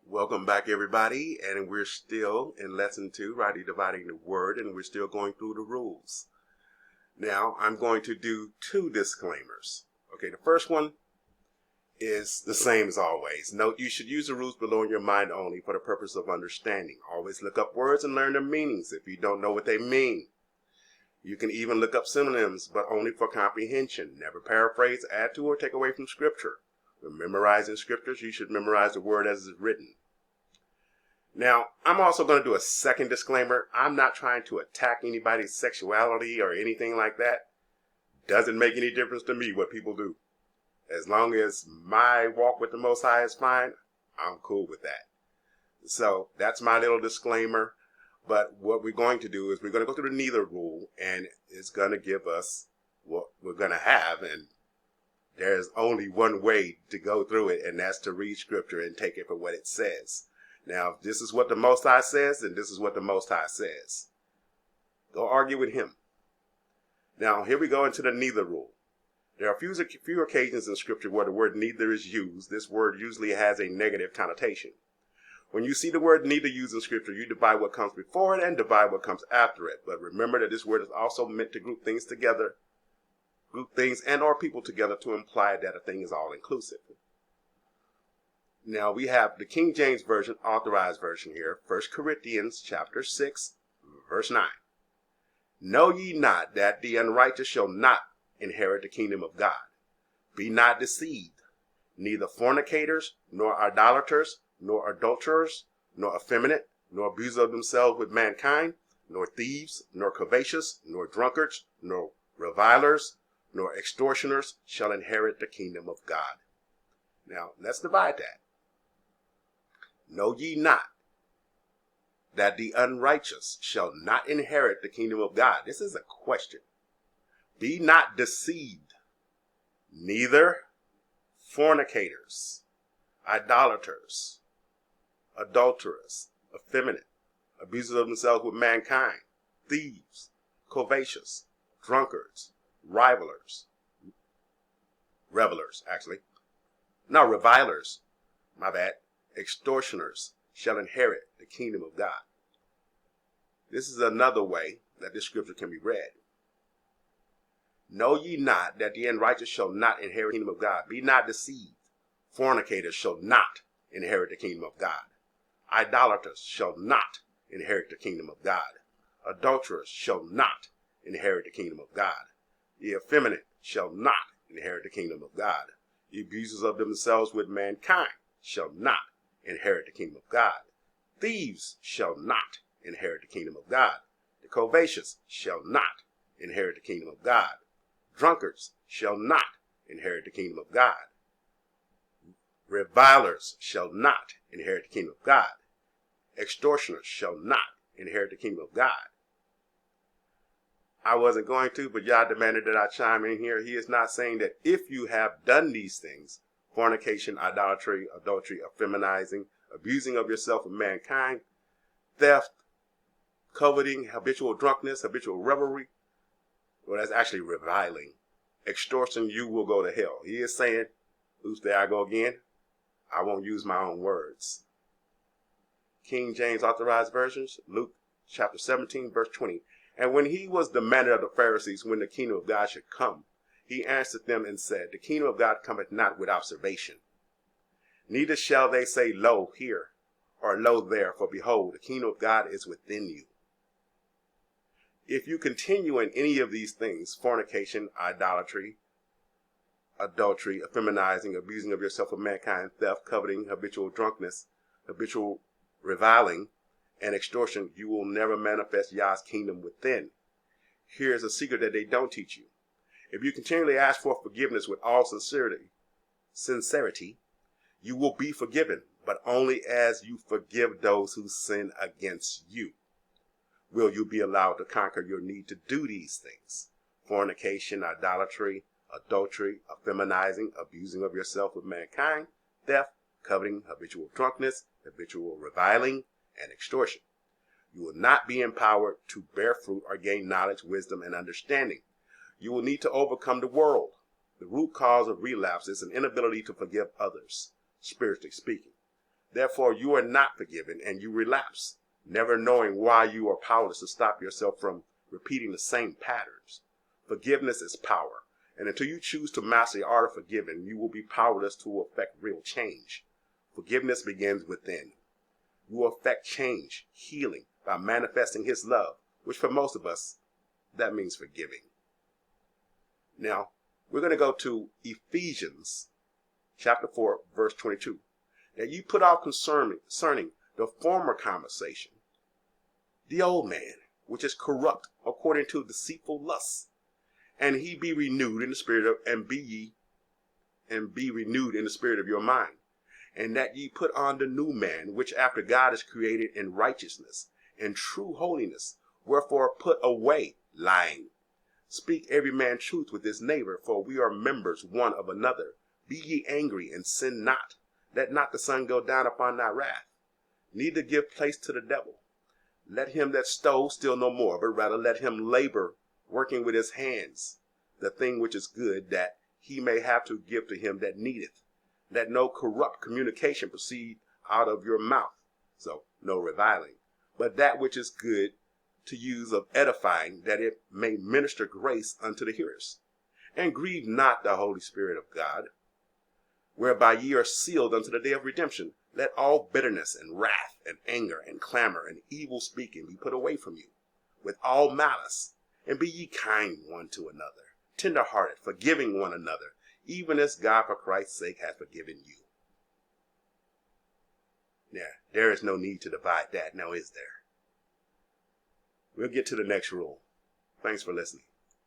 Welcome back, everybody, and we're still in lesson 2, rightly dividing the word, and we're still going through the rules. Now, I'm going to do 2 disclaimers. Okay, the first one is the same as always. Note, you should use the rules below in your mind only for the purpose of understanding. Always look up words and learn their meanings if you don't know what they mean. You can even look up synonyms, but only for comprehension. Never paraphrase, add to, or take away from Scripture. When memorizing Scriptures, you should memorize the word as it's written. Now, I'm also going to do a second disclaimer. I'm not trying to attack anybody's sexuality or anything like that. Doesn't make any difference to me what people do. As long as my walk with the Most High is fine, I'm cool with that. So that's my little disclaimer. But what we're going to do is we're going to go through the neither rule, and it's going to give us what we're going to have. And there's only one way to go through it, and that's to read Scripture and take it for what it says. Now, if this is what the Most High says, then this is what the Most High says. Go argue with him. Now, here we go into the neither rule. There are few occasions in Scripture where the word neither is used. This word usually has a negative connotation. When you see the word neither used in Scripture, you divide what comes before it and divide what comes after it. But remember that this word is also meant to group things together, group things and or people together to imply that a thing is all-inclusive. Now we have the King James Version, Authorized Version here, 1 Corinthians chapter 6, verse 9. Know ye not that the unrighteous shall not inherit the kingdom of God? Be not deceived, neither fornicators, nor idolaters, nor adulterers, nor effeminate, nor abusers of themselves with mankind, nor thieves, nor covetous, nor drunkards, nor revilers, nor extortioners shall inherit the kingdom of God. Now, let's divide that. Know ye not that the unrighteous shall not inherit the kingdom of God? This is a question. Be not deceived, neither fornicators, idolaters, adulterers, effeminate, abusers of themselves with mankind, thieves, covetous, drunkards, revilers, extortioners shall inherit the kingdom of God. This is another way that this scripture can be read. Know ye not that the unrighteous shall not inherit the kingdom of God? Be not deceived. Fornicators shall not inherit the kingdom of God. Idolaters shall not inherit the kingdom of God. Adulterers shall not inherit the kingdom of God. The effeminate shall not inherit the kingdom of God. The abusers of themselves with mankind shall not inherit the kingdom of God. Thieves shall not inherit the kingdom of God. The covetous shall not inherit the kingdom of God. Drunkards shall not inherit the kingdom of God. Revilers shall not inherit the kingdom of God. Extortioners shall not inherit the kingdom of God. I wasn't going to, but Yah demanded that I chime in here. He is not saying that if you have done these things, fornication, idolatry, adultery, effeminizing, abusing of yourself and mankind, theft, coveting, habitual drunkenness, habitual revelry, well, that's actually reviling. Extortion, you will go to hell. He is saying, oops, there I go again. I won't use my own words. King James Authorized Versions, Luke chapter 17, verse 20. And when he was demanded of the Pharisees when the kingdom of God should come, he answered them and said, the kingdom of God cometh not with observation. Neither shall they say, lo, here, or lo, there, for behold, the kingdom of God is within you. If you continue in any of these things, fornication, idolatry, adultery, effeminizing, abusing of yourself of mankind, theft, coveting, habitual drunkenness, habitual reviling, and extortion, you will never manifest Yah's kingdom within. Here's a secret that they don't teach you. If you continually ask for forgiveness with all sincerity, you will be forgiven, but only as you forgive those who sin against you will you be allowed to conquer your need to do these things. Fornication, idolatry, adultery, effeminizing, abusing of yourself with mankind, theft, coveting, habitual drunkenness, habitual reviling, and extortion. You will not be empowered to bear fruit or gain knowledge, wisdom, and understanding. You will need to overcome the world. The root cause of relapse is an inability to forgive others, spiritually speaking. Therefore, you are not forgiven and you relapse, never knowing why you are powerless to stop yourself from repeating the same patterns. Forgiveness is power, and until you choose to master the art of forgiving, you will be powerless to affect real change. Forgiveness begins within. You will affect change, healing, by manifesting His love, which for most of us, that means forgiving. Now, we're going to go to Ephesians chapter 4, verse 22. That you put out concerning the former conversation, the old man, which is corrupt according to deceitful lusts, and he be renewed in the spirit of, and be renewed in the spirit of your mind, and that ye put on the new man, which after God is created in righteousness and true holiness. Wherefore put away lying. Speak every man truth with his neighbor, for we are members one of another. Be ye angry and sin not. Let not the sun go down upon thy wrath, neither give place to the devil. Let him that stole steal no more, but rather let him labor, working with his hands the thing which is good, that he may have to give to him that needeth. Let no corrupt communication proceed out of your mouth, so no reviling, but that which is good, to use of edifying, that it may minister grace unto the hearers. And grieve not the Holy Spirit of God, whereby ye are sealed unto the day of redemption. Let all bitterness and wrath and anger and clamor and evil speaking be put away from you, with all malice. And be ye kind one to another, tender-hearted, forgiving one another, even as God for Christ's sake hath forgiven you. Now, there is no need to divide that, now is there? We'll get to the next rule. Thanks for listening.